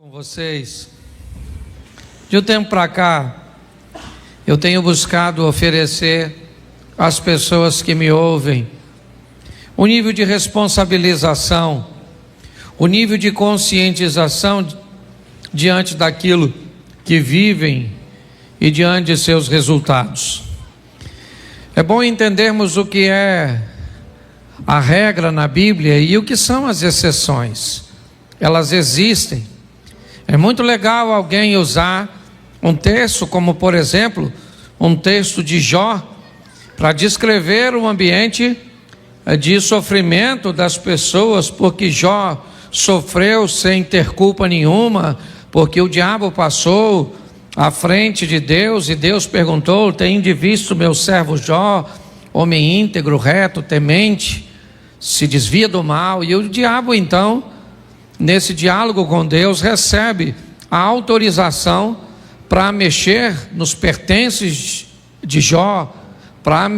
Com vocês, de um tempo para cá, eu tenho buscado oferecer às pessoas que me ouvem o nível de responsabilização, o nível de conscientização diante daquilo que vivem e diante de seus resultados. É bom entendermos o que é a regra na Bíblia e o que são as exceções. Elas existem. É muito legal alguém usar um texto como, por exemplo, um texto de Jó, para descrever o ambiente de sofrimento das pessoas, porque Jó sofreu sem ter culpa nenhuma, porque o diabo passou à frente de Deus e Deus perguntou: "Tende visto meu servo Jó, homem íntegro, reto, temente, se desvia do mal?" E o diabo então, nesse diálogo com Deus, recebe a autorização para mexer nos pertences de Jó, para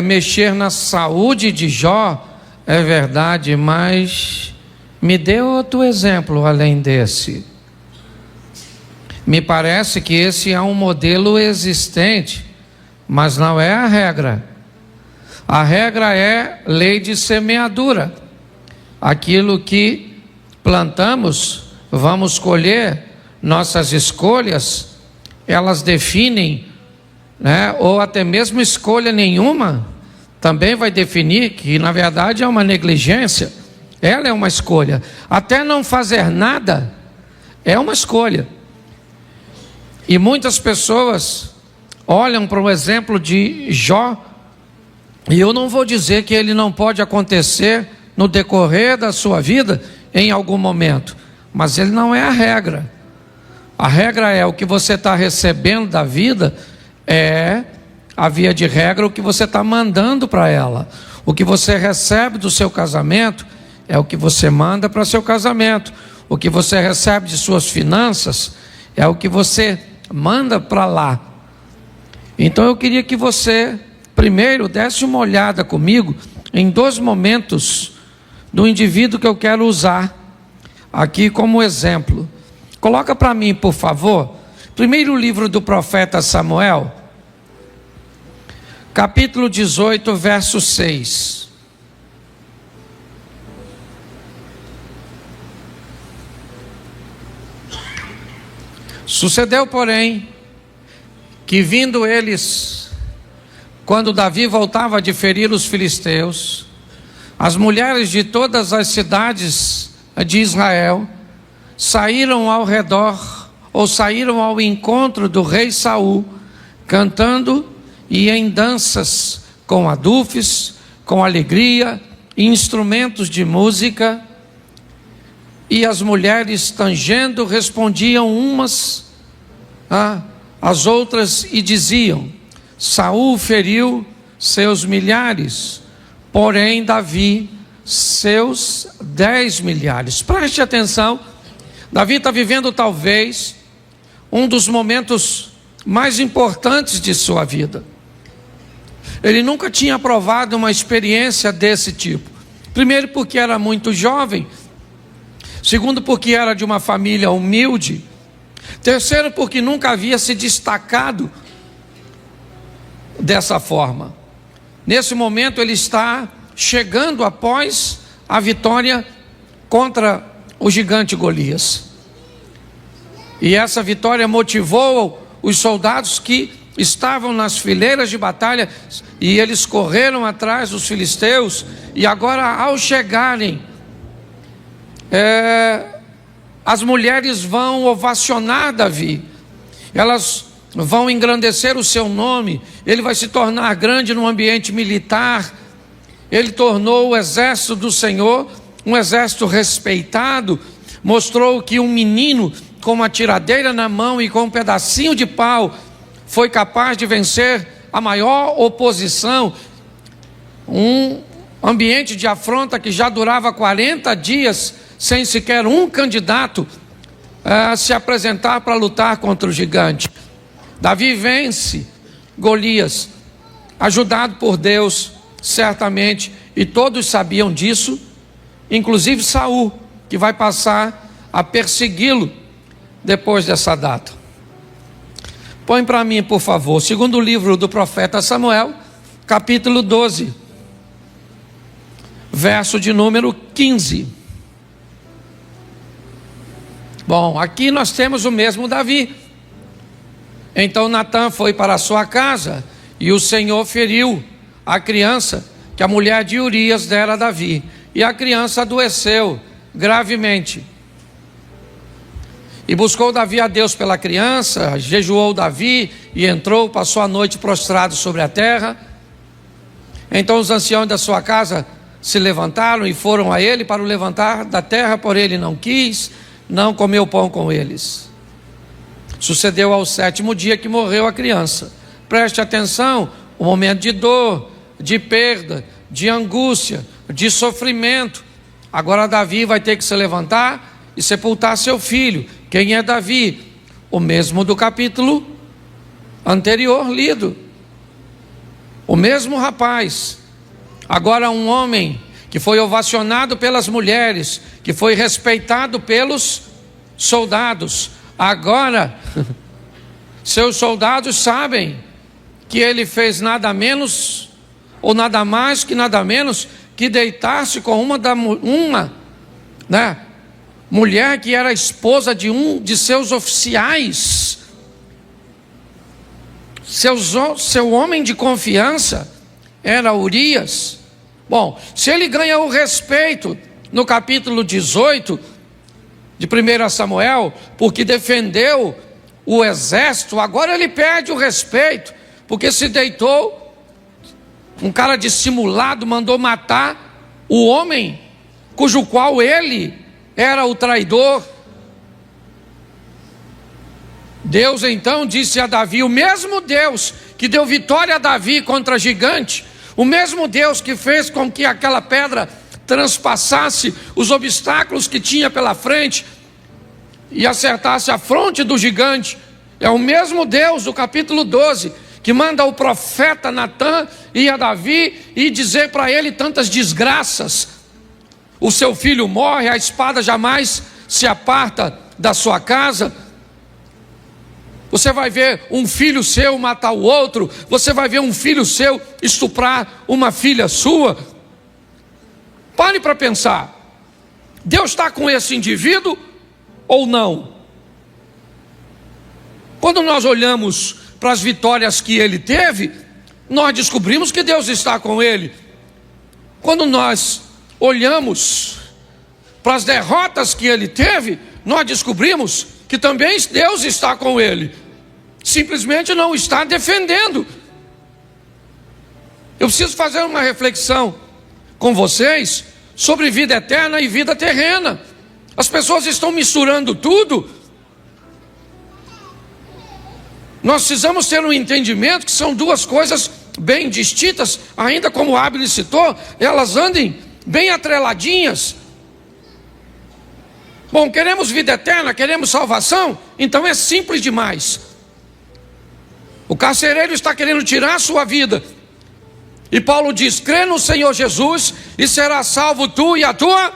mexer na saúde de Jó. É verdade, mas me dê outro exemplo além desse. Me parece que esse é um modelo existente, mas não é a regra. A regra é lei de semeadura. Aquilo que plantamos, vamos colher. Nossas escolhas, elas definem, ou até mesmo escolha nenhuma, também vai definir que na verdade é uma negligência. Ela é uma escolha. Até não fazer nada é uma escolha. E muitas pessoas olham para o exemplo de Jó, e eu não vou dizer que ele não pode acontecer no decorrer da sua vida em algum momento, mas ele não é a regra. A regra é o que você está recebendo da vida, é a via de regra o que você está mandando para ela. O que você recebe do seu casamento é o que você manda para seu casamento. O que você recebe de suas finanças é o que você manda para lá. Então eu queria que você primeiro desse uma olhada comigo em dois momentos do indivíduo que eu quero usar aqui como exemplo. Coloca para mim, por favor, primeiro livro do profeta Samuel, capítulo 18, verso 6. Sucedeu, porém, que vindo eles, quando Davi voltava de ferir os filisteus, as mulheres de todas as cidades de Israel saíram ao redor, ou saíram ao encontro do rei Saul, cantando e em danças, com adufes, com alegria e instrumentos de música. E as mulheres, tangendo, respondiam umas às outras e diziam: Saul feriu seus milhares, porém Davi seus 10 milhares. Preste atenção, Davi está vivendo talvez um dos momentos mais importantes de sua vida. Ele nunca tinha provado uma experiência desse tipo. Primeiro porque era muito jovem. Segundo porque era de uma família humilde. Terceiro porque nunca havia se destacado dessa forma. Nesse momento ele está chegando após a vitória contra o gigante Golias. E essa vitória motivou os soldados que estavam nas fileiras de batalha, e eles correram atrás dos filisteus. E agora, ao chegarem, as mulheres vão ovacionar Davi, elas vão engrandecer o seu nome. Ele vai se tornar grande no ambiente militar. Ele tornou o exército do Senhor um exército respeitado. Mostrou que um menino com uma tiradeira na mão e com um pedacinho de pau foi capaz de vencer a maior oposição. Um ambiente de afronta que já durava 40 dias sem sequer um candidato se apresentar para lutar contra o gigante. Davi vence Golias, ajudado por Deus, certamente, e todos sabiam disso, inclusive Saul, que vai passar a persegui-lo depois dessa data. Põe para mim, por favor, segundo livro do profeta Samuel, capítulo 12, verso de número 15. Bom, aqui nós temos o mesmo Davi. Então Natã foi para a sua casa e o Senhor feriu a criança que a mulher de Urias dera a Davi, e a criança adoeceu gravemente. E buscou Davi a Deus pela criança, jejuou Davi e entrou, passou a noite prostrado sobre a terra. Então os anciãos da sua casa se levantaram e foram a ele para o levantar da terra, porém ele não quis, não comeu pão com eles. Sucedeu ao 7º dia que morreu a criança. Preste atenção, um momento de dor, de perda, de angústia, de sofrimento. Agora Davi vai ter que se levantar e sepultar seu filho. Quem é Davi? O mesmo do capítulo anterior lido. O mesmo rapaz. Agora um homem que foi ovacionado pelas mulheres, que foi respeitado pelos soldados. Agora, seus soldados sabem que ele fez nada menos, ou nada mais que nada menos, que deitar-se com uma mulher que era esposa de um de seus oficiais. Seu homem de confiança era Urias. Bom, se ele ganha o respeito no capítulo 18 de 1 Samuel, porque defendeu o exército, agora ele perde o respeito, porque se deitou, um cara dissimulado mandou matar o homem, cujo qual ele era o traidor. Deus então disse a Davi, o mesmo Deus que deu vitória a Davi contra gigante, o mesmo Deus que fez com que aquela pedra transpassasse os obstáculos que tinha pela frente e acertasse a fronte do gigante, é o mesmo Deus do capítulo 12, que manda o profeta Natã ir a Davi e dizer para ele tantas desgraças. O seu filho morre, a espada jamais se aparta da sua casa. Você vai ver um filho seu matar o outro, você vai ver um filho seu estuprar uma filha sua. Pare para pensar, Deus está com esse indivíduo ou não? Quando nós olhamos para as vitórias que ele teve, nós descobrimos que Deus está com ele. Quando nós olhamos para as derrotas que ele teve, nós descobrimos que também Deus está com ele, simplesmente não está defendendo. Eu preciso fazer uma reflexão com vocês sobre vida eterna e vida terrena. As pessoas estão misturando tudo. Nós precisamos ter um entendimento que são duas coisas bem distintas, ainda como o Abel citou, elas andem bem atreladinhas. Bom, queremos vida eterna, queremos salvação, então é simples demais. O carcereiro está querendo tirar a sua vida, e Paulo diz, crê no Senhor Jesus e será salvo tu e a tua.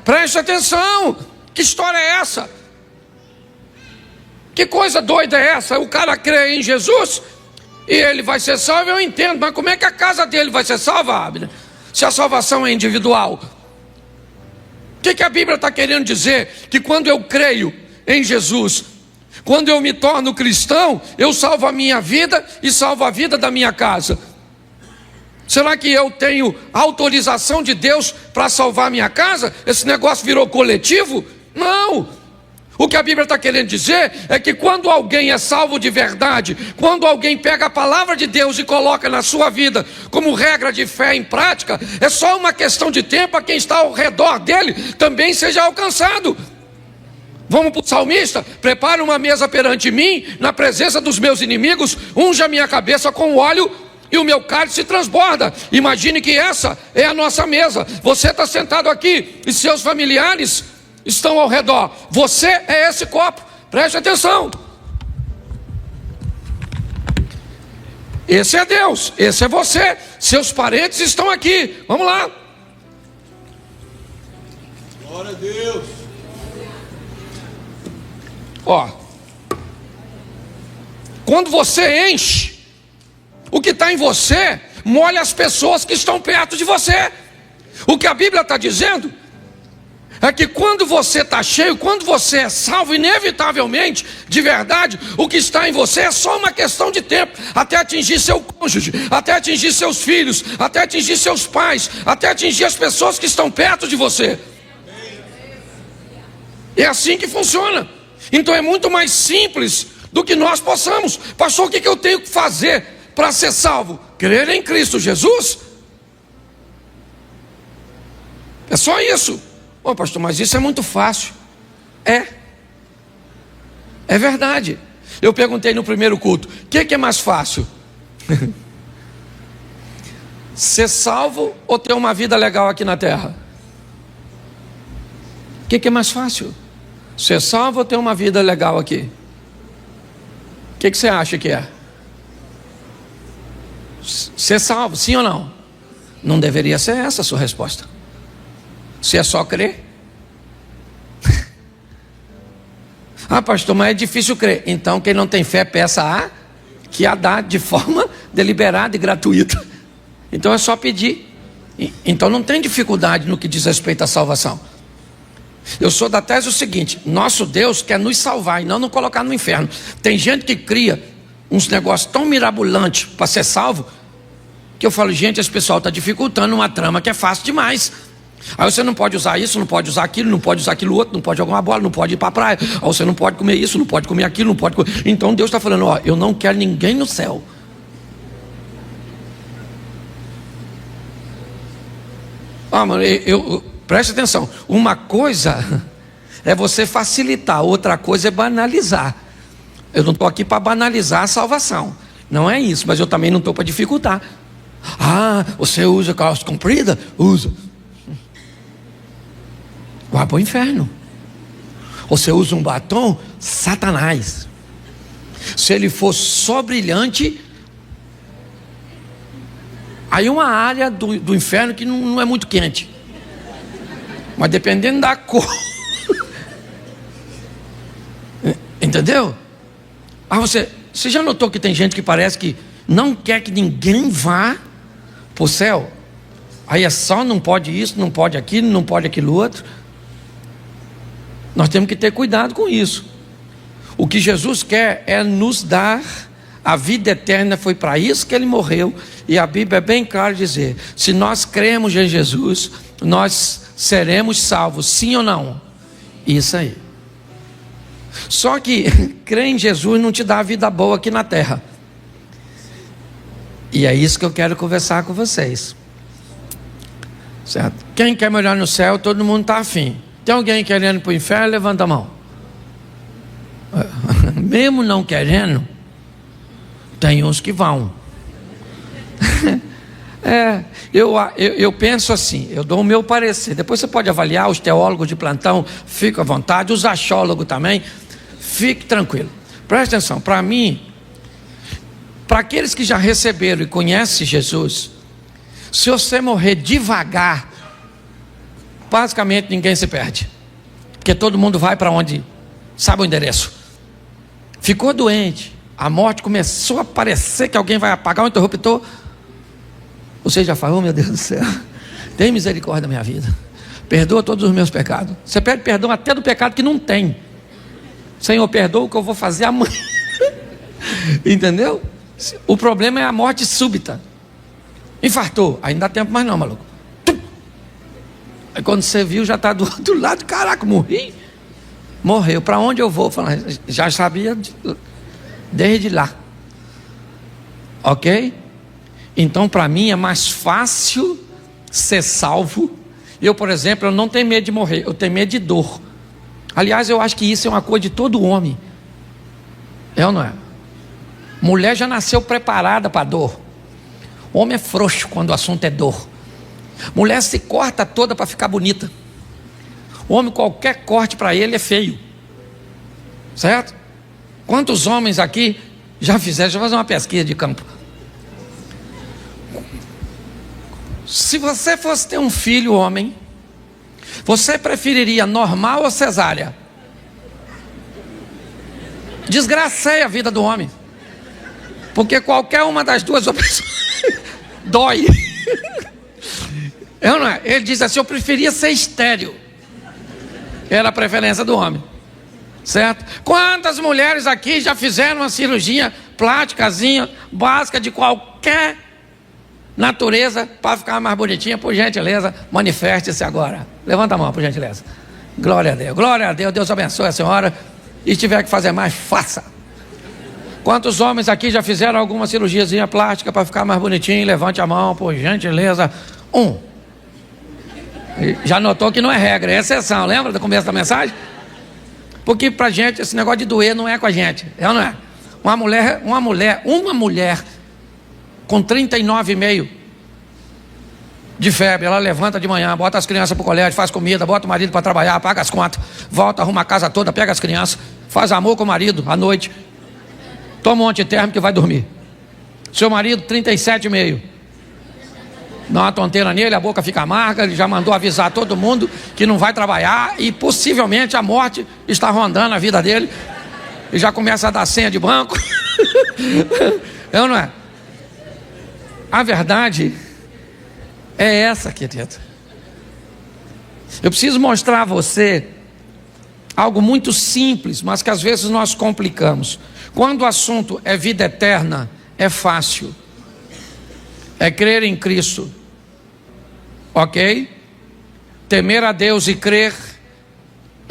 Preste atenção, que história é essa? Que coisa doida é essa? O cara crê em Jesus e ele vai ser salvo, eu entendo, mas como é que a casa dele vai ser salva, Abner? Se a salvação é individual. O que a Bíblia está querendo dizer? Que quando eu creio em Jesus, quando eu me torno cristão, eu salvo a minha vida e salvo a vida da minha casa. Será que eu tenho autorização de Deus para salvar a minha casa? Esse negócio virou coletivo? Não! O que a Bíblia está querendo dizer é que quando alguém é salvo de verdade, quando alguém pega a palavra de Deus e coloca na sua vida como regra de fé em prática, é só uma questão de tempo a quem está ao redor dele também seja alcançado. Vamos para o salmista, prepara uma mesa perante mim, na presença dos meus inimigos, unja a minha cabeça com óleo e o meu cálice transborda. Imagine que essa é a nossa mesa, você está sentado aqui e seus familiares estão ao redor, você é esse copo, preste atenção. Esse é Deus, esse é você, seus parentes estão aqui, vamos lá. Glória a Deus. Ó, quando você enche, o que está em você molha as pessoas que estão perto de você. O que a Bíblia está dizendo é que quando você está cheio, quando você é salvo, inevitavelmente, de verdade, o que está em você é só uma questão de tempo, até atingir seu cônjuge, até atingir seus filhos, até atingir seus pais, até atingir as pessoas que estão perto de você. É assim que funciona. Então é muito mais simples do que nós possamos. Pastor, o que eu tenho que fazer para ser salvo? Crer em Cristo Jesus. É só isso. Ô pastor, mas isso é muito fácil. É verdade. Eu perguntei no primeiro culto, o que é mais fácil? Ser salvo ou ter uma vida legal aqui na terra? O que é mais fácil? Ser salvo ou ter uma vida legal aqui? O que você acha que é? Ser salvo, sim ou não? Não deveria ser essa a sua resposta. Se é só crer. Ah, pastor, mas é difícil crer. Então quem não tem fé, peça a que a dá de forma deliberada e gratuita. Então é só pedir. Então não tem dificuldade no que diz respeito à salvação. Eu sou da tese o seguinte: nosso Deus quer nos salvar e não nos colocar no inferno. Tem gente que cria uns negócios tão mirabolantes para ser salvo, que eu falo, gente, esse pessoal está dificultando uma trama que é fácil demais. Aí você não pode usar isso, não pode usar aquilo, não pode usar aquilo outro, não pode jogar uma bola, não pode ir para a praia. Aí você não pode comer isso, não pode comer aquilo, não pode comer. Então Deus está falando, ó, eu não quero ninguém no céu. Mano, preste atenção. Uma coisa é você facilitar, outra coisa é banalizar. Eu não estou aqui para banalizar a salvação. Não é isso, mas eu também não estou para dificultar. Ah, você usa calça comprida? Usa. Vai para o inferno. Você usa um batom? Satanás. Se ele for só brilhante, aí uma área do inferno que não é muito quente. Mas dependendo da cor. Entendeu? Ah, você já notou que tem gente que parece que não quer que ninguém vá para o céu? Aí é só não pode isso, não pode aquilo, não pode aquilo outro. Nós temos que ter cuidado com isso. O que Jesus quer é nos dar a vida eterna. Foi para isso que ele morreu. E a Bíblia é bem clara dizer: se nós cremos em Jesus, nós seremos salvos, sim ou não? Isso aí. Só que crer em Jesus não te dá a vida boa aqui na terra. E é isso que eu quero conversar com vocês. Certo? Quem quer morar no céu, todo mundo está afim. Tem alguém querendo ir para o inferno? Levanta a mão. Mesmo não querendo, tem uns que vão. Eu penso assim, eu dou o meu parecer. Depois você pode avaliar, os teólogos de plantão, fica à vontade, os achólogos também, fique tranquilo. Presta atenção, para mim, para aqueles que já receberam e conhecem Jesus, se você morrer devagar, basicamente ninguém se perde, porque todo mundo vai para onde sabe o endereço. Ficou doente, a morte começou a parecer que alguém vai apagar o interruptor. Você já falou, meu Deus do céu, tem misericórdia da minha vida, perdoa todos os meus pecados. Você pede perdão até do pecado que não tem. Senhor, perdoa o que eu vou fazer amanhã. Entendeu? O problema é a morte súbita. Infartou, aí não dá tempo mais não, maluco. Aí quando você viu, já está do outro lado. Caraca, morri. Morreu, para onde eu vou? Já sabia desde lá. Ok? Então para mim é mais fácil ser salvo. Eu, por exemplo, eu não tenho medo de morrer, eu tenho medo de dor. Aliás, eu acho que isso é uma coisa de todo homem. É ou não é? Mulher já nasceu preparada para dor. Homem é frouxo quando o assunto é dor. Mulher se corta toda para ficar bonita. Homem, qualquer corte para ele é feio. Certo? Quantos homens aqui já fizeram? Deixa eu fazer uma pesquisa de campo. Se você fosse ter um filho homem, você preferiria normal ou cesárea? Desgracei a vida do homem. Porque qualquer uma das duas opções dói. Não é? Ele diz assim: eu preferia ser estéril. Era a preferência do homem. Certo? Quantas mulheres aqui já fizeram uma cirurgia plástica básica de qualquer natureza para ficar mais bonitinha? Por gentileza, manifeste-se agora. Levanta a mão, por gentileza. Glória a Deus. Glória a Deus. Deus abençoe a senhora. E se tiver que fazer mais, faça. Quantos homens aqui já fizeram alguma cirurgiazinha plástica para ficar mais bonitinho? Levante a mão, por gentileza. Já notou que não é regra, é exceção. Lembra do começo da mensagem? Porque pra gente esse negócio de doer não é com a gente. É ou não é? Uma mulher com 39,5 de febre, ela levanta de manhã, bota as crianças pro colégio, faz comida, bota o marido para trabalhar, paga as contas, volta, arruma a casa toda, pega as crianças, faz amor com o marido à noite, toma um antitérmico e vai dormir. Seu marido 37,5, dá uma tonteira nele, a boca fica amarga, ele já mandou avisar todo mundo que não vai trabalhar e possivelmente a morte está rondando a vida dele, e já começa a dar senha de banco. É ou não é? A verdade é essa, querido. Eu preciso mostrar a você algo muito simples, mas que às vezes nós complicamos. Quando o assunto é vida eterna, é fácil. É crer em Cristo. Ok? Temer a Deus e crer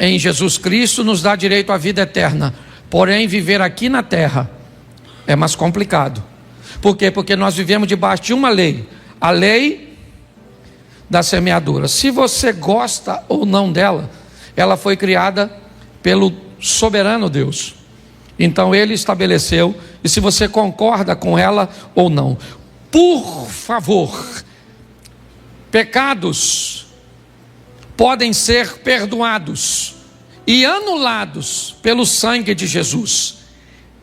em Jesus Cristo nos dá direito à vida eterna. Porém, viver aqui na terra é mais complicado. Por quê? Porque nós vivemos debaixo de uma lei. A lei da semeadura. Se você gosta ou não dela, ela foi criada pelo soberano Deus. Então ele estabeleceu, e se você concorda com ela ou não. Por favor, pecados podem ser perdoados e anulados pelo sangue de Jesus.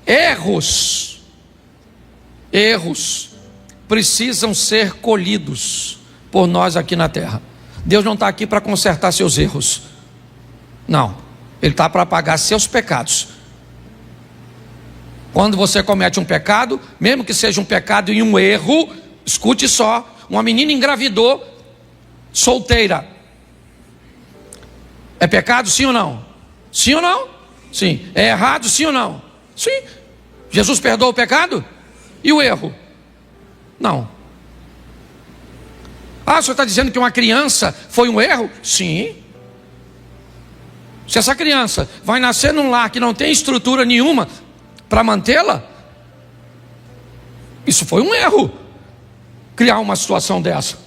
Erros precisam ser colhidos por nós aqui na terra. Deus não está aqui para consertar seus erros. Não, Ele está para pagar seus pecados. Quando você comete um pecado, mesmo que seja um pecado e um erro, escute só, uma menina engravidou, solteira, é pecado sim ou não? Sim ou não? Sim. É errado sim ou não? Sim. Jesus perdoa o pecado? E o erro? Não. Ah, o senhor está dizendo que uma criança foi um erro? Sim. Se essa criança vai nascer num lar que não tem estrutura nenhuma para mantê-la, isso foi um erro, criar uma situação dessa.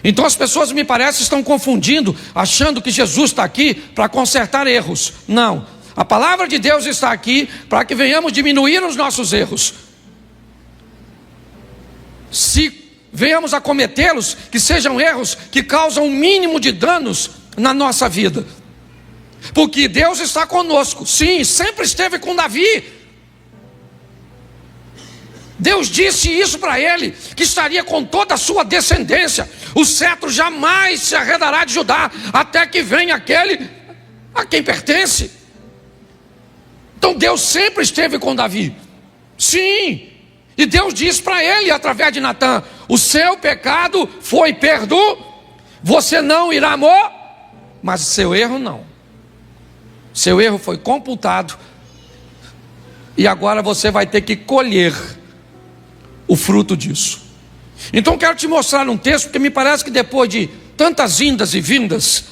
Então as pessoas, me parece, estão confundindo, achando que Jesus está aqui para consertar erros. Não, a palavra de Deus está aqui para que venhamos diminuir os nossos erros. Se venhamos a cometê-los, que sejam erros que causam o mínimo de danos na nossa vida. Porque Deus está conosco. Sim, sempre esteve com Davi. Deus disse isso para ele, que estaria com toda a sua descendência. O cetro jamais se arredará de Judá, até que venha aquele a quem pertence. Então Deus sempre esteve com Davi. Sim. E Deus diz para ele, através de Natã: o seu pecado foi perdoado, você não irá morrer, mas o seu erro não. Seu erro foi computado, e agora você vai ter que colher o fruto disso. Então quero te mostrar um texto, porque me parece que depois de tantas indas e vindas,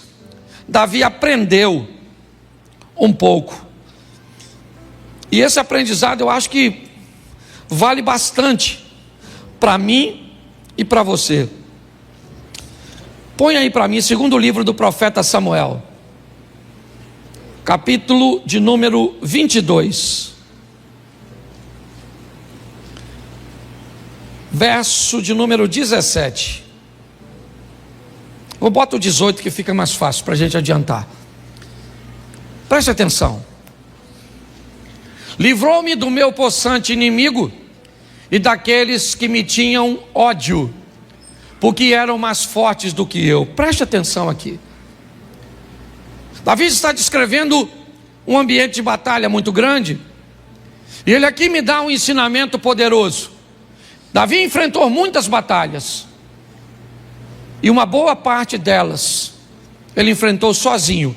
Davi aprendeu um pouco. E esse aprendizado eu acho que vale bastante para mim e para você. Põe aí para mim, segundo livro do profeta Samuel, capítulo de número 22, verso de número 17. Eu boto o 18 que fica mais fácil para a gente adiantar. Preste atenção. Livrou-me do meu possante inimigo e daqueles que me tinham ódio, porque eram mais fortes do que eu. Preste atenção aqui. Davi está descrevendo um ambiente de batalha muito grande, E ele aqui me dá um ensinamento poderoso. Davi enfrentou muitas batalhas, e uma boa parte delas ele enfrentou sozinho.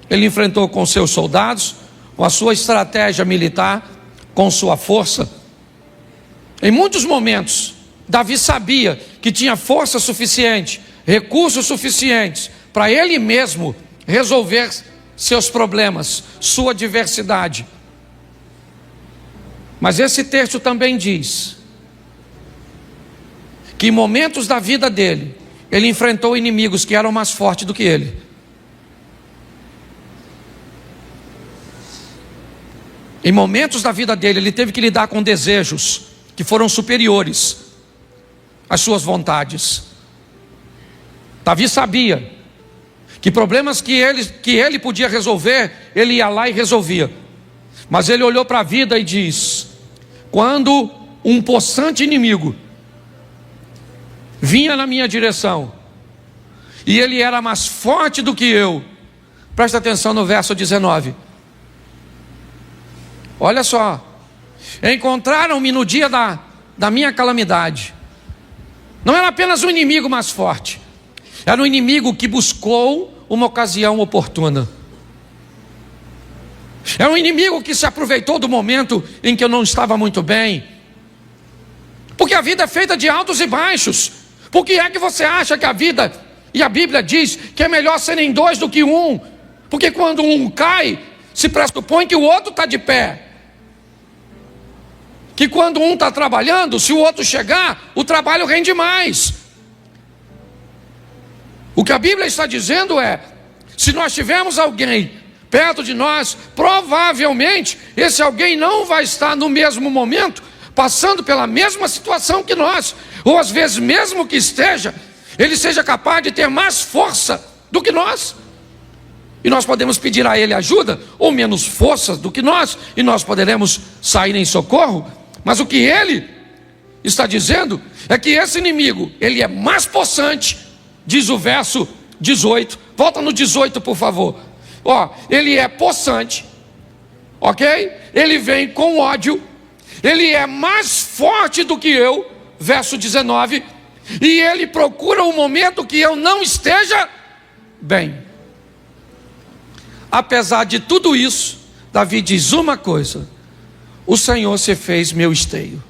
Ele enfrentou com seus soldados, com a sua estratégia militar, com sua força. Em muitos momentos, Davi sabia que tinha força suficiente, recursos suficientes para ele mesmo resolver seus problemas, sua adversidade. Mas esse texto também diz que em momentos da vida dele, ele enfrentou inimigos que eram mais fortes do que ele. Em momentos da vida dele, ele teve que lidar com desejos que foram superiores às suas vontades. Davi sabia que problemas que ele podia resolver, ele ia lá e resolvia. Mas ele olhou para a vida e diz: quando um possante inimigo vinha na minha direção, e ele era mais forte do que eu, presta atenção no verso 19, olha só: encontraram-me no dia da minha calamidade. Não era apenas um inimigo mais forte, era um inimigo que buscou uma ocasião oportuna. Era um inimigo que se aproveitou do momento em que eu não estava muito bem. Porque a vida é feita de altos e baixos. Por que é que você acha que a vida, e a Bíblia diz que é melhor serem dois do que um? Porque quando um cai, se pressupõe que o outro está de pé. Que quando um está trabalhando, se o outro chegar, o trabalho rende mais. O que a Bíblia está dizendo é: se nós tivermos alguém perto de nós, provavelmente esse alguém não vai estar no mesmo momento, passando pela mesma situação que nós. Ou às vezes, mesmo que esteja, ele seja capaz de ter mais força do que nós. E nós podemos pedir a ele ajuda, ou menos força do que nós, e nós poderemos sair em socorro. Mas o que ele está dizendo é que esse inimigo, ele é mais possante, diz o verso 18. Volta no 18, por favor. Ele é possante, ok? Ele vem com ódio, ele é mais forte do que eu, verso 19, e ele procura um momento que eu não esteja bem. Apesar de tudo isso, Davi diz uma coisa: o Senhor se fez meu esteio.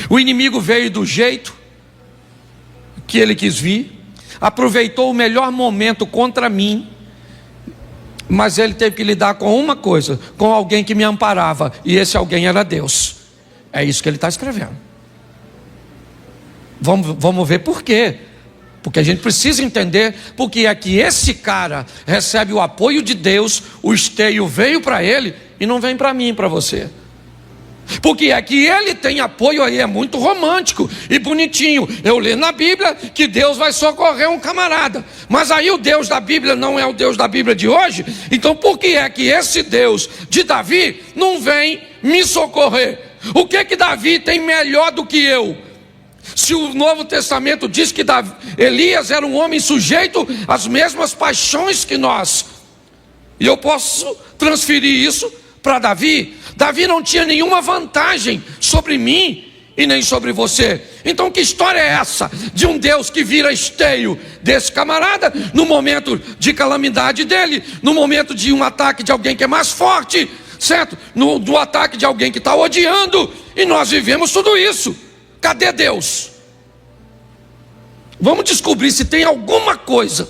O inimigo veio do jeito que ele quis vir, aproveitou o melhor momento contra mim, mas ele teve que lidar com uma coisa, com alguém que me amparava, e esse alguém era Deus. É isso que ele está escrevendo. Vamos ver por quê. Porque a gente precisa entender porque é que esse cara recebe o apoio de Deus, o esteio veio para ele e não vem para mim e para você. Porque é que ele tem apoio aí, é muito romântico e bonitinho. Eu leio na Bíblia que Deus vai socorrer um camarada, mas aí o Deus da Bíblia não é o Deus da Bíblia de hoje. Então por que é que esse Deus de Davi não vem me socorrer? O que Davi tem melhor do que eu? Se o Novo Testamento diz que Elias era um homem sujeito às mesmas paixões que nós, e eu posso transferir isso para Davi. Davi não tinha nenhuma vantagem sobre mim e nem sobre você. Então que história é essa de um Deus que vira esteio desse camarada no momento de calamidade dele, no momento de um ataque de alguém que é mais forte, certo? No ataque de alguém que está odiando, e nós vivemos tudo isso. Cadê Deus? Vamos descobrir se tem alguma coisa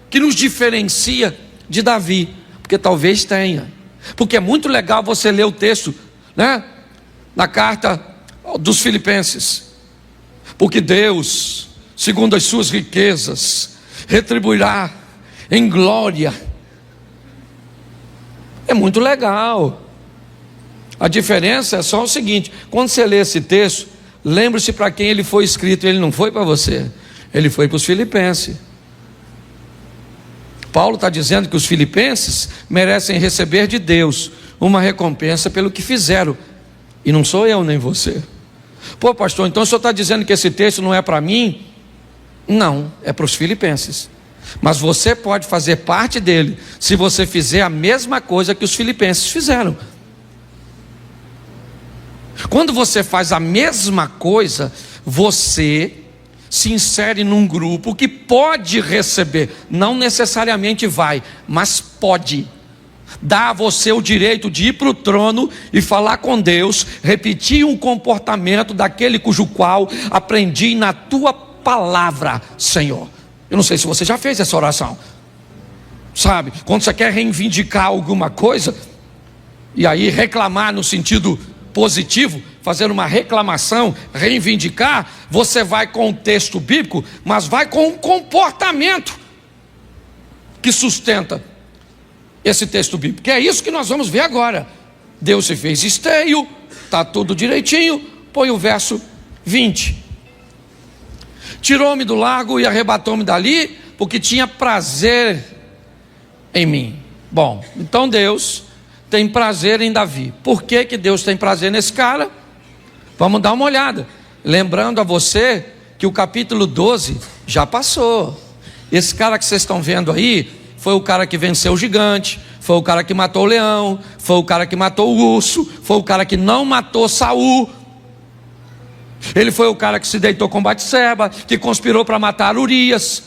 que nos diferencia de Davi, porque talvez tenha. Porque é muito legal você ler o texto, né, na carta dos Filipenses. Porque Deus, segundo as suas riquezas, retribuirá em glória. É muito legal. A diferença é só o seguinte: quando você lê esse texto, lembre-se para quem ele foi escrito. Ele não foi para você, ele foi para os filipenses. Paulo está dizendo que os filipenses merecem receber de Deus uma recompensa pelo que fizeram, e não sou eu nem você. Pô, pastor, então o senhor está dizendo que esse texto não é para mim? Não, é para os filipenses. Mas você pode fazer parte dele se você fizer a mesma coisa que os filipenses fizeram. Quando você faz a mesma coisa, você se insere num grupo que pode receber, não necessariamente vai, mas pode. Dá a você o direito de ir para o trono e falar com Deus, repetir um comportamento daquele cujo qual aprendi na tua palavra, Senhor. Eu não sei se você já fez essa oração, sabe? Quando você quer reivindicar alguma coisa, e aí reclamar no sentido positivo, fazer uma reclamação, reivindicar, você vai com o texto bíblico, mas vai com um comportamento que sustenta esse texto bíblico, que é isso que nós vamos ver agora. Deus se fez esteio, está tudo direitinho. Põe o verso 20. Tirou-me do largo e arrebatou-me dali, porque tinha prazer em mim. Bom, então Deus tem prazer em Davi. Por que que Deus tem prazer nesse cara? Vamos dar uma olhada. Lembrando a você que o capítulo 12 já passou. Esse cara que vocês estão vendo aí foi o cara que venceu o gigante, foi o cara que matou o leão, foi o cara que matou o urso, foi o cara que não matou Saul. Ele foi o cara que se deitou com Batseba, que conspirou para matar Urias.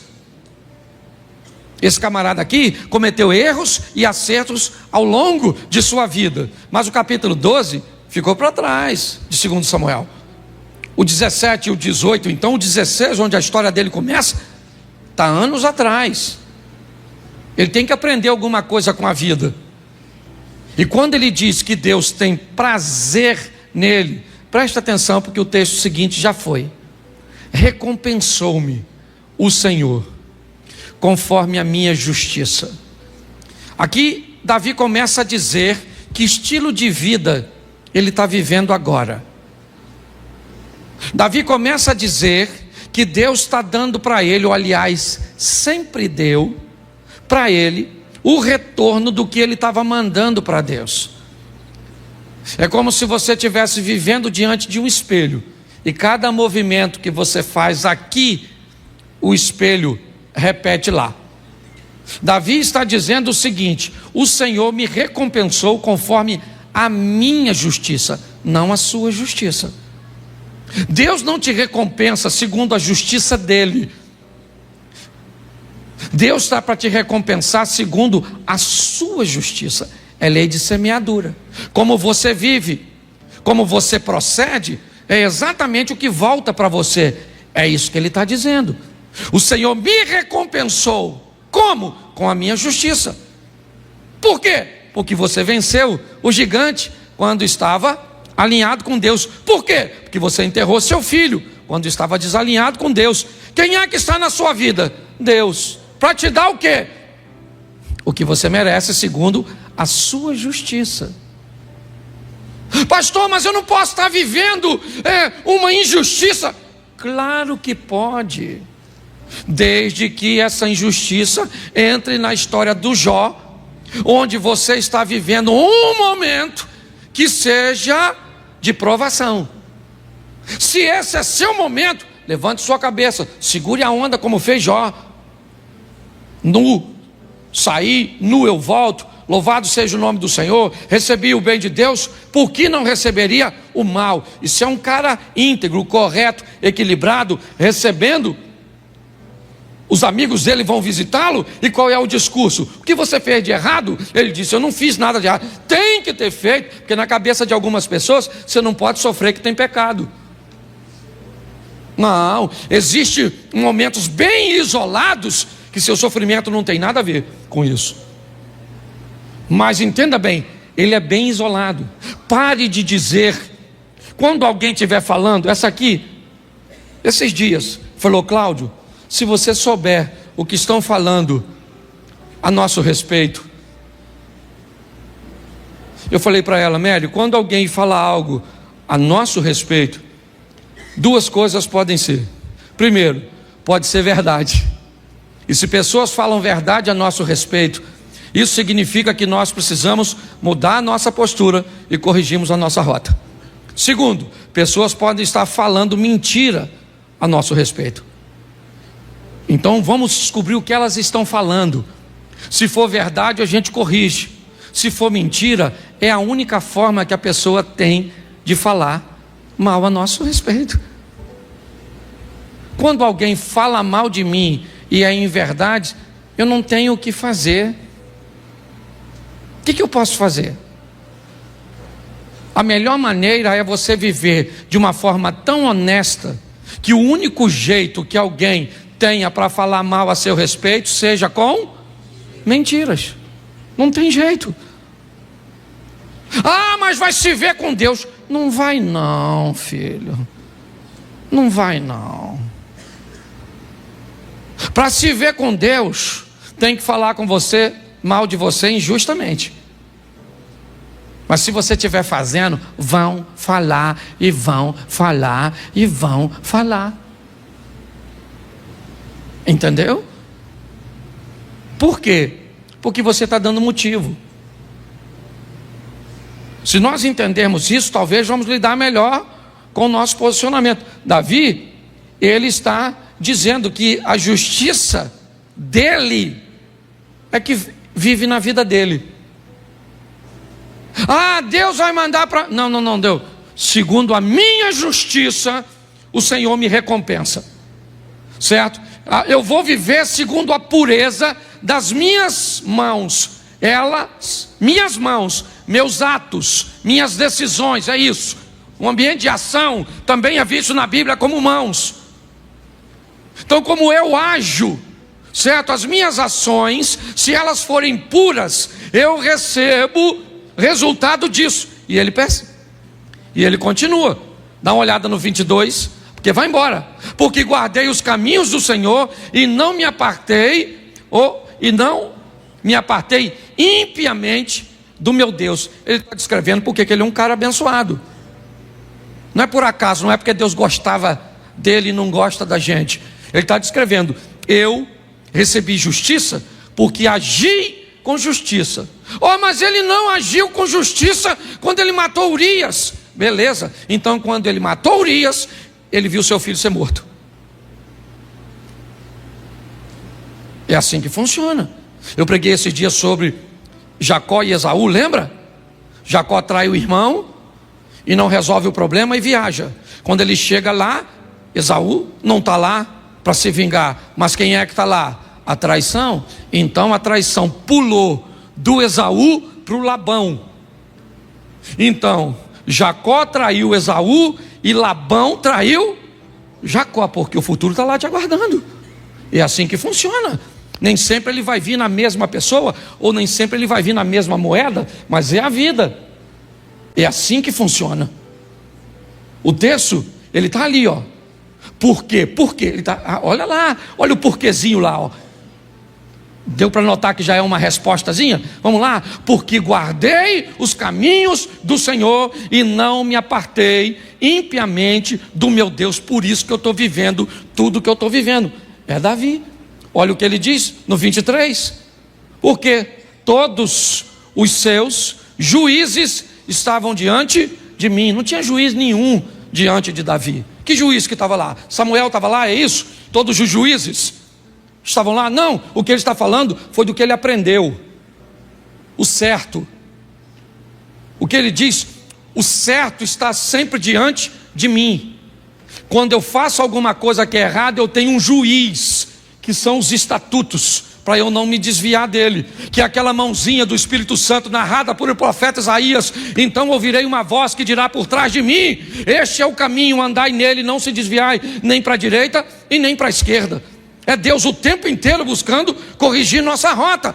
Esse camarada aqui cometeu erros e acertos ao longo de sua vida, mas o capítulo 12 ficou para trás de 2 Samuel. O 17 e o 18, então o 16, onde a história dele começa, está anos atrás. Ele tem que aprender alguma coisa com a vida. E quando ele diz que Deus tem prazer nele, presta atenção, porque o texto seguinte já foi: recompensou-me o Senhor conforme a minha justiça. Aqui Davi começa a dizer que estilo de vida ele está vivendo agora. Davi começa a dizer que Deus está dando para ele, ou aliás, sempre deu para ele o retorno do que ele estava mandando para Deus. É como se você estivesse vivendo diante de um espelho, e cada movimento que você faz aqui, o espelho repete lá. Davi está dizendo o seguinte: o Senhor me recompensou conforme a minha justiça, não a sua justiça. Deus não te recompensa segundo a justiça dele. Deus está para te recompensar segundo a sua justiça. É lei de semeadura. Como você vive, como você procede, é exatamente o que volta para você. É isso que ele está dizendo. O Senhor me recompensou. Como? Com a minha justiça. Por quê? Porque você venceu o gigante quando estava alinhado com Deus. Por quê? Porque você enterrou seu filho quando estava desalinhado com Deus. Quem é que está na sua vida? Deus. Para te dar o quê? O que você merece segundo a sua justiça. Pastor, mas eu não posso estar vivendo uma injustiça. Claro que pode, desde que essa injustiça entre na história do Jó, onde você está vivendo um momento que seja de provação. Se esse é seu momento, levante sua cabeça, segure a onda como fez Jó. Nu saí, nu eu volto, louvado seja o nome do Senhor, recebi o bem de Deus, por que não receberia o mal? E se é um cara íntegro, correto, equilibrado, recebendo, os amigos dele vão visitá-lo, e qual é o discurso? O que você fez de errado? Ele disse: eu não fiz nada de errado. Tem que ter feito, porque na cabeça de algumas pessoas, você não pode sofrer que tem pecado. Não, existem momentos bem isolados, que seu sofrimento não tem nada a ver com isso. Mas entenda bem, ele é bem isolado. Pare de dizer, quando alguém estiver falando, essa aqui, esses dias, falou: Cláudio, se você souber o que estão falando a nosso respeito. Eu falei para ela: Mary, quando alguém fala algo a nosso respeito, duas coisas podem ser. Primeiro, pode ser verdade. E se pessoas falam verdade a nosso respeito, isso significa que nós precisamos mudar a nossa postura e corrigirmos a nossa rota. Segundo, pessoas podem estar falando mentira a nosso respeito. Então vamos descobrir o que elas estão falando. Se for verdade, a gente corrige. Se for mentira, é a única forma que a pessoa tem de falar mal a nosso respeito. Quando alguém fala mal de mim e é em verdade, eu não tenho o que fazer. O que eu posso fazer? A melhor maneira é você viver de uma forma tão honesta que o único jeito que alguém tenha para falar mal a seu respeito seja com mentiras. Não tem jeito. Ah, mas vai se ver com Deus. Não vai não, filho. Não vai não. Para se ver com Deus, tem que falar com você, mal de você injustamente. Mas se você estiver fazendo, vão falar e vão falar e vão falar. Entendeu? Por quê? Porque você está dando motivo. Se nós entendermos isso, talvez vamos lidar melhor com o nosso posicionamento. Davi, ele está dizendo que a justiça dele é que vive na vida dele. Ah, Deus vai mandar para... Não, Deus. Segundo a minha justiça, o Senhor me recompensa. Certo? Eu vou viver segundo a pureza das minhas mãos. Minhas mãos, meus atos, minhas decisões, é isso. O ambiente de ação também é visto na Bíblia como mãos. Então, como eu ajo, certo? As minhas ações, se elas forem puras, eu recebo resultado disso. E ele pensa, e ele continua. Dá uma olhada no 22, porque vai embora. Porque guardei os caminhos do Senhor e não me apartei, impiamente do meu Deus. Ele está descrevendo porque ele é um cara abençoado. Não é por acaso, não é porque Deus gostava dele e não gosta da gente. Ele está descrevendo, eu recebi justiça porque agi com justiça. Oh, mas ele não agiu com justiça quando ele matou Urias. Beleza, então quando ele matou Urias, ele viu seu filho ser morto. É assim que funciona. Eu preguei esse dia sobre Jacó e Esaú, lembra? Jacó trai o irmão e não resolve o problema e viaja. Quando ele chega lá, Esaú não está lá para se vingar, mas quem é que está lá? A traição. Então a traição pulou do Esaú para o Labão. Então Jacó traiu Esaú e Labão traiu Jacó, porque o futuro está lá te aguardando. É assim que funciona. Nem sempre ele vai vir na mesma pessoa, ou nem sempre ele vai vir na mesma moeda, mas é a vida. É assim que funciona. O texto, ele está ali, ó. Por quê? Por quê? Ele tá, olha lá, olha o porquezinho lá, ó. Deu para notar que já é uma respostazinha? Vamos lá. Porque guardei os caminhos do Senhor e não me apartei impiamente do meu Deus. Por isso que eu estou vivendo tudo que eu estou vivendo. É Davi. Olha o que ele diz no 23. Porque todos os seus juízes estavam diante de mim. Não tinha juiz nenhum diante de Davi. Que juiz que estava lá? Samuel estava lá, é isso? Todos os juízes estavam lá? Não, o que ele está falando foi do que ele aprendeu. O certo. O que ele diz? O certo está sempre diante de mim. Quando eu faço alguma coisa que é errada, eu tenho um juiz, que são os estatutos, para eu não me desviar dele, que é aquela mãozinha do Espírito Santo narrada por o profeta Isaías. Então ouvirei uma voz que dirá por trás de mim: este é o caminho, andai nele, não se desviai nem para a direita e nem para a esquerda. É Deus o tempo inteiro buscando corrigir nossa rota.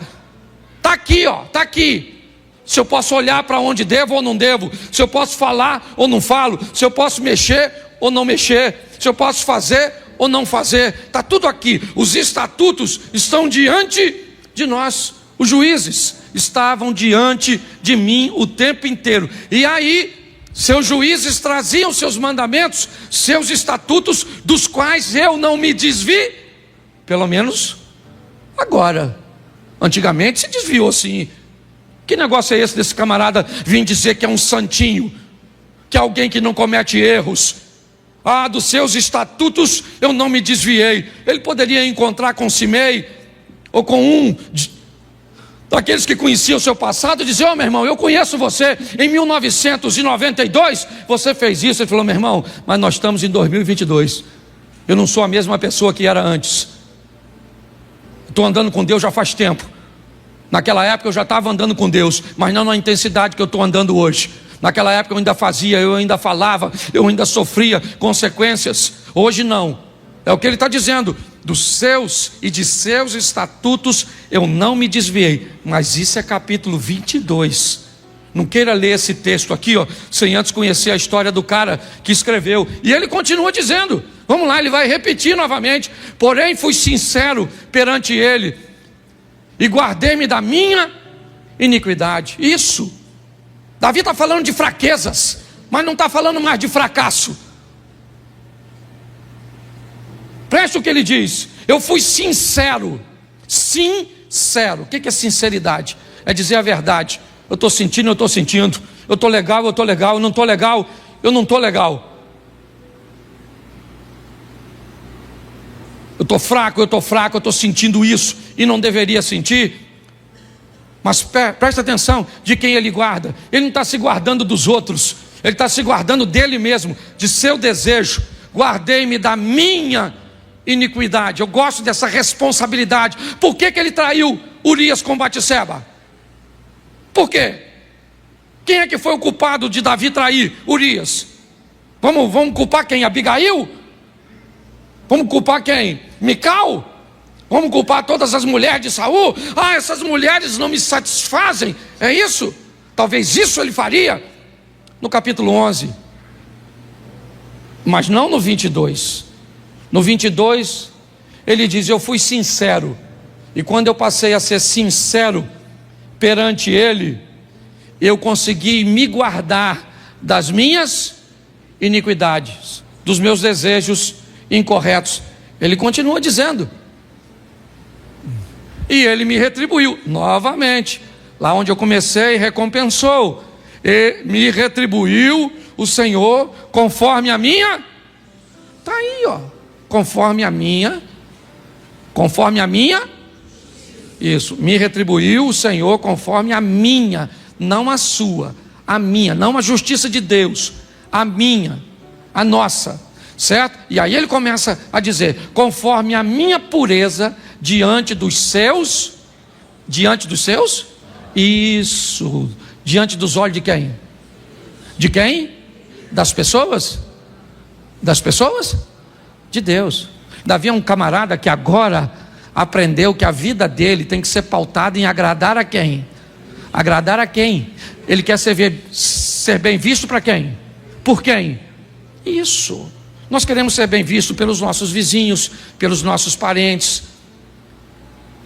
Está aqui, ó, está aqui. Se eu posso olhar para onde devo ou não devo, se eu posso falar ou não falo, se eu posso mexer ou não mexer, se eu posso fazer ou não fazer, está tudo aqui. Os estatutos estão diante de nós. Os juízes estavam diante de mim o tempo inteiro. E aí, seus juízes traziam seus mandamentos, seus estatutos, dos quais eu não me desvi, pelo menos agora. Antigamente se desviou sim. Que negócio é esse desse camarada vir dizer que é um santinho, que é alguém que não comete erros? Ah, dos seus estatutos eu não me desviei. Ele poderia encontrar com Simei, ou com um daqueles que conheciam o seu passado, diziam: meu irmão, eu conheço você, em 1992 você fez isso. Ele falou: meu irmão, mas nós estamos em 2022, eu não sou a mesma pessoa que era antes. Estou andando com Deus já faz tempo. Naquela época eu já estava andando com Deus, mas não na intensidade que eu estou andando hoje. Naquela época eu ainda fazia, eu ainda falava, eu ainda sofria consequências. Hoje não. É o que ele está dizendo: dos seus e de seus estatutos eu não me desviei. Mas isso é capítulo 22. Não queira ler esse texto aqui, sem antes conhecer a história do cara que escreveu. E ele continua dizendo, vamos lá, ele vai repetir novamente: porém fui sincero perante ele, e guardei-me da minha iniquidade. Isso, Davi está falando de fraquezas, mas não está falando mais de fracasso. Preste o que ele diz: eu fui sincero. Sincero. O que é sinceridade? É dizer a verdade. Eu estou sentindo, eu estou sentindo. Eu estou legal, eu estou legal. Eu não estou legal, eu não estou legal. Eu estou fraco, eu estou sentindo isso e não deveria sentir. Mas presta atenção de quem ele guarda. Ele não está se guardando dos outros, ele está se guardando dele mesmo, de seu desejo. Guardei-me da minha iniquidade. Eu gosto dessa responsabilidade. Por que ele traiu Urias com Batseba? Por quê? Quem é que foi o culpado de Davi trair Urias? Vamos culpar quem? Abigail? Vamos culpar quem? Mical? Vamos culpar todas as mulheres de Saul? Ah, essas mulheres não me satisfazem. É isso? Talvez isso ele faria no capítulo 11, mas não no 22. No 22 ele diz: eu fui sincero. E quando eu passei a ser sincero perante ele, eu consegui me guardar das minhas iniquidades, dos meus desejos incorretos. Ele continua dizendo: e ele me retribuiu novamente. Lá onde eu comecei, recompensou. E me retribuiu o Senhor conforme a minha. Está aí, conforme a minha. Isso, me retribuiu o Senhor conforme a minha, não a sua, a minha, não a justiça de Deus, a minha, a nossa, certo? E aí ele começa a dizer: conforme a minha pureza diante dos seus, isso, diante dos olhos de quem? De quem? Das pessoas? De Deus. Davi é um camarada que agora aprendeu que a vida dele tem que ser pautada em agradar a quem? Agradar a quem? Ele quer ser bem visto para quem? Por quem? Isso. Nós queremos ser bem vistos pelos nossos vizinhos, pelos nossos parentes.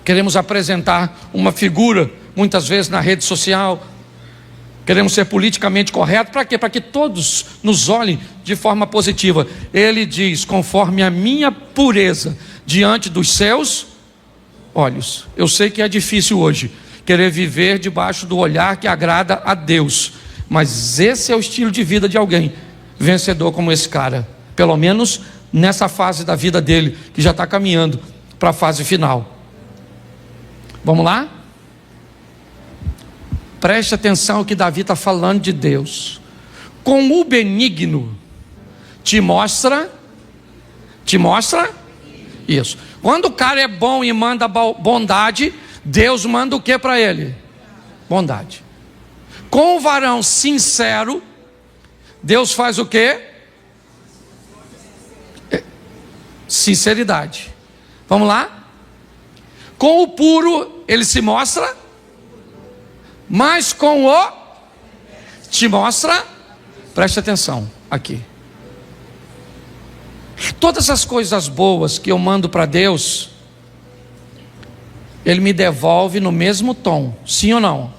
Queremos apresentar uma figura, muitas vezes na rede social. Queremos ser politicamente corretos. Para quê? Para que todos nos olhem de forma positiva. Ele diz: conforme a minha pureza diante dos seus olhos. Eu sei que é difícil hoje querer viver debaixo do olhar que agrada a Deus, mas esse é o estilo de vida de alguém vencedor como esse cara, pelo menos nessa fase da vida dele, que já está caminhando para a fase final. Vamos lá? Preste atenção ao que Davi está falando de Deus. Com o benigno te mostra isso. Quando o cara é bom e manda bondade, Deus manda o que para ele? Bondade. Com o varão sincero, Deus faz o que? Sinceridade. Vamos lá? Com o puro ele se mostra, mas com o te mostra. Preste atenção aqui. Todas as coisas boas que eu mando para Deus, Ele me devolve no mesmo tom, sim ou não?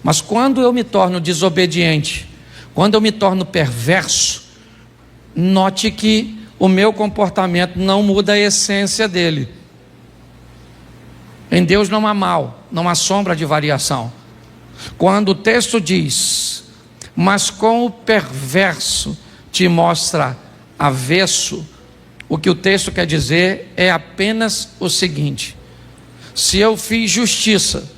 Mas quando eu me torno desobediente, quando eu me torno perverso, note que o meu comportamento não muda a essência dele. Em Deus não há mal, não há sombra de variação. Quando o texto diz: mas com o perverso te mostra avesso, o que o texto quer dizer é apenas o seguinte: se eu fiz justiça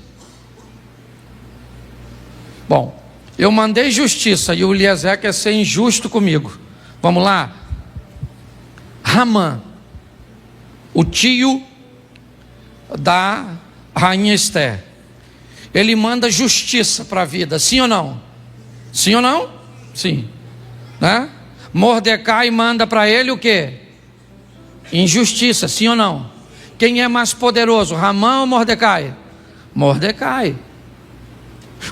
Bom, eu mandei justiça e o Eliezer quer ser injusto comigo. Vamos lá? Ramã, o tio da rainha Esther, ele manda justiça para a vida, sim ou não? Sim ou não? Sim, né? Mordecai manda para ele o quê? Injustiça, sim ou não? Quem é mais poderoso, Ramã ou Mordecai? Mordecai.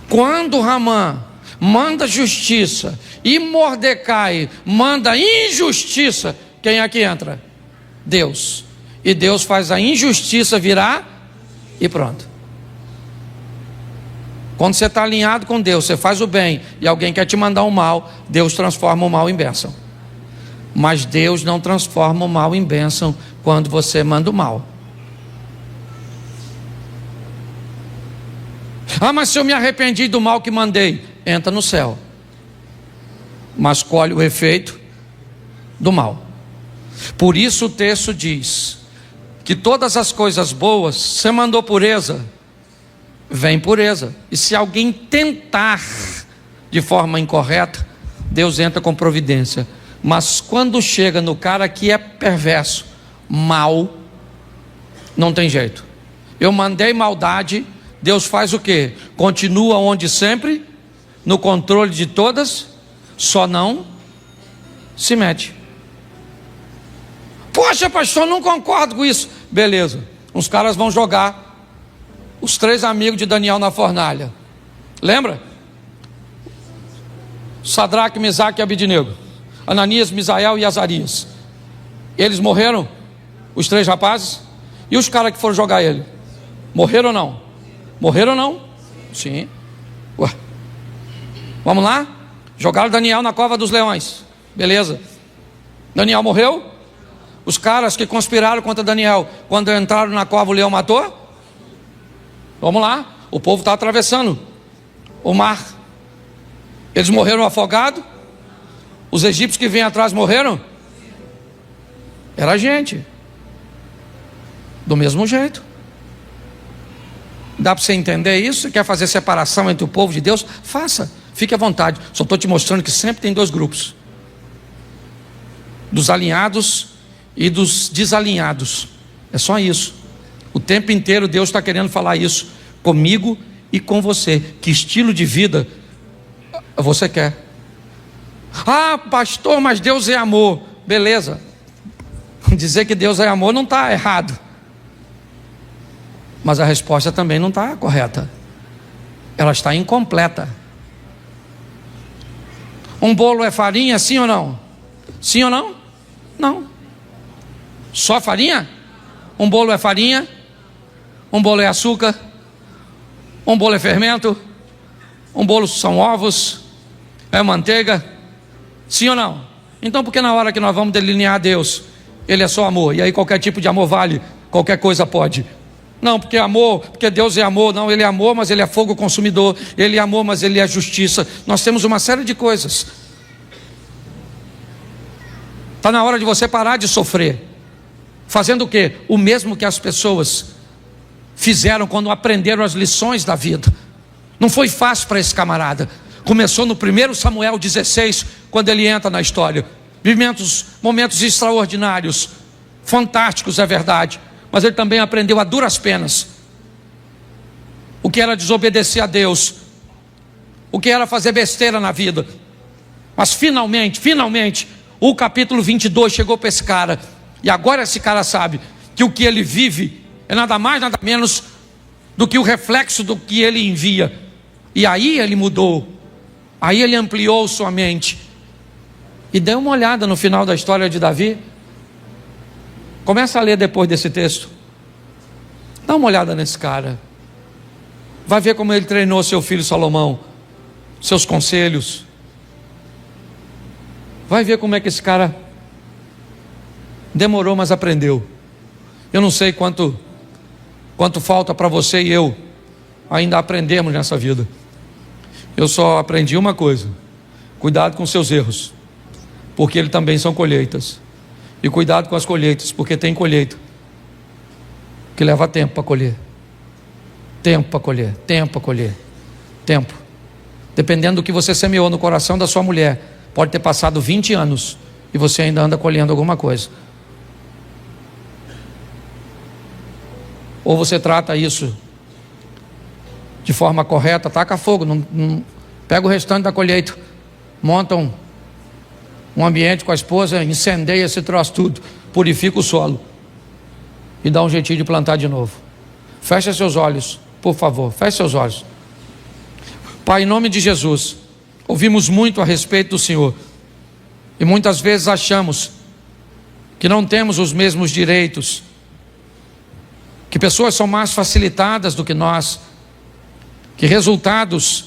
Quando Ramã manda justiça e Mordecai manda injustiça, quem é que entra? Deus. E Deus faz a injustiça virar e pronto. Quando você está alinhado com Deus, você faz o bem e alguém quer te mandar o mal, Deus transforma o mal em bênção. Mas Deus não transforma o mal em bênção quando você manda o mal. Ah, mas se eu me arrependi do mal que mandei, entra no céu, mas colhe o efeito do mal. Por isso o texto diz que todas as coisas boas, você mandou pureza, vem pureza. E se alguém tentar de forma incorreta, Deus entra com providência. Mas quando chega no cara que é perverso, mal, não tem jeito. Eu mandei maldade, Deus faz o quê? Continua onde sempre, no controle de todas, só não se mete. Poxa, pastor, não concordo com isso. Beleza, os caras vão jogar os 3 amigos de Daniel na fornalha. Lembra? Sadraque, Mesaque e Abidnego, Ananias, Misael e Azarias. Eles morreram, os 3 rapazes. E os caras que foram jogar ele, morreram ou não? Morreram ou não? Sim. Ué. Vamos lá? Jogaram Daniel na cova dos leões. Beleza. Daniel morreu? Os caras que conspiraram contra Daniel, quando entraram na cova, o leão matou? Vamos lá. O povo está atravessando o mar. Eles morreram afogados? Os egípcios que vêm atrás morreram? Era gente. Do mesmo jeito. Dá para você entender isso? Você quer fazer separação entre o povo de Deus? Faça, fique à vontade. Só estou te mostrando que sempre tem 2 grupos: dos alinhados e dos desalinhados. É só isso. O tempo inteiro Deus está querendo falar isso comigo e com você. Que estilo de vida você quer? Ah, pastor, mas Deus é amor. Beleza. Dizer que Deus é amor não está errado, mas a resposta também não está correta. Ela está incompleta. Um bolo é farinha, sim ou não? Sim ou não? Não. Só farinha? Um bolo é farinha? Um bolo é açúcar? Um bolo é fermento? Um bolo são ovos? É manteiga? Sim ou não? Então por que na hora que nós vamos delinear Deus, Ele é só amor, e aí qualquer tipo de amor vale, qualquer coisa pode? Não, porque amor, porque Deus é amor. Não, Ele é amor, mas Ele é fogo consumidor. Ele é amor, mas Ele é justiça. Nós temos uma série de coisas. Está na hora de você parar de sofrer, fazendo o quê? O mesmo que as pessoas fizeram quando aprenderam as lições da vida. Não foi fácil para esse camarada. Começou no 1 Samuel 16, quando ele entra na história. Momentos extraordinários, fantásticos, é verdade. Mas ele também aprendeu a duras penas o que era desobedecer a Deus, o que era fazer besteira na vida. Mas finalmente, o capítulo 22 chegou para esse cara. E agora esse cara sabe que o que ele vive é nada mais, nada menos do que o reflexo do que ele envia. E aí ele mudou, aí ele ampliou sua mente. E dê uma olhada no final da história de Davi. Começa a ler depois desse texto. Dá uma olhada nesse cara. Vai ver como ele treinou seu filho Salomão, seus conselhos. Vai ver como é que esse cara demorou, mas aprendeu. Eu não sei quanto falta para você e eu ainda aprendermos nessa vida. Eu só aprendi uma coisa: cuidado com seus erros, porque eles também são colheitas. E cuidado com as colheitas, porque tem colheita que leva tempo para colher. Tempo para colher, tempo para colher, tempo. dependendo do que você semeou no coração da sua mulher, pode ter passado 20 anos e você ainda anda colhendo alguma coisa. Ou você trata isso de forma correta, taca fogo, não pega o restante da colheita, monta um ambiente com a esposa, incendeia esse troço tudo, purifica o solo e dá um jeitinho de plantar de novo. Fecha seus olhos, por favor, feche seus olhos. Pai, em nome de Jesus, ouvimos muito a respeito do Senhor e muitas vezes achamos que não temos os mesmos direitos, que pessoas são mais facilitadas do que nós, que resultados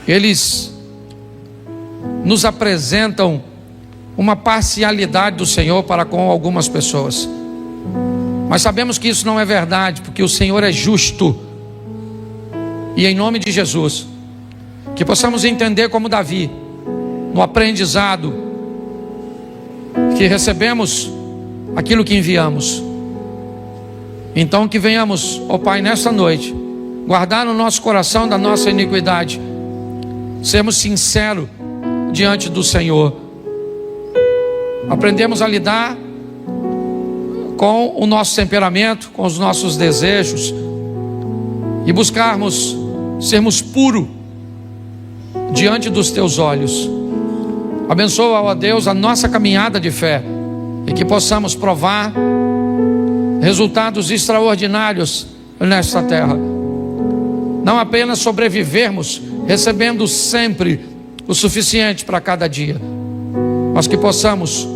eles nos apresentam uma parcialidade do Senhor para com algumas pessoas. Mas sabemos que isso não é verdade, porque o Senhor é justo. E em nome de Jesus, que possamos entender como Davi, no aprendizado, que recebemos aquilo que enviamos. Então que venhamos, ó Pai, nesta noite, guardar no nosso coração da nossa iniquidade, sermos sinceros diante do Senhor, aprendemos a lidar com o nosso temperamento, com os nossos desejos, e buscarmos sermos puros diante dos Teus olhos. Abençoa, ó Deus, a nossa caminhada de fé, e que possamos provar resultados extraordinários nesta terra. Não apenas sobrevivermos, recebendo sempre o suficiente para cada dia, mas que possamos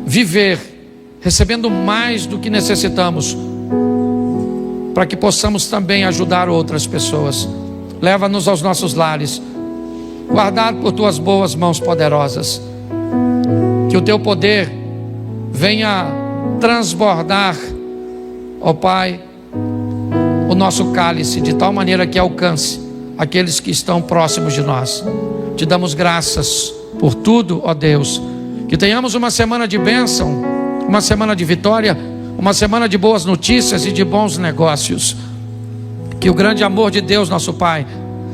viver recebendo mais do que necessitamos, para que possamos também ajudar outras pessoas. Leva-nos aos nossos lares, guardado por Tuas boas mãos poderosas. Que o Teu poder venha transbordar, ó Pai, o nosso cálice, de tal maneira que alcance aqueles que estão próximos de nós. Te damos graças por tudo, ó Deus. Que tenhamos uma semana de bênção, uma semana de vitória, uma semana de boas notícias e de bons negócios. Que o grande amor de Deus, nosso Pai,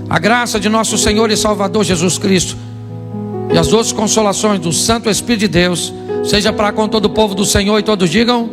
a graça de nosso Senhor e Salvador Jesus Cristo e as doces consolações do Santo Espírito de Deus seja para com todo o povo do Senhor, e todos digam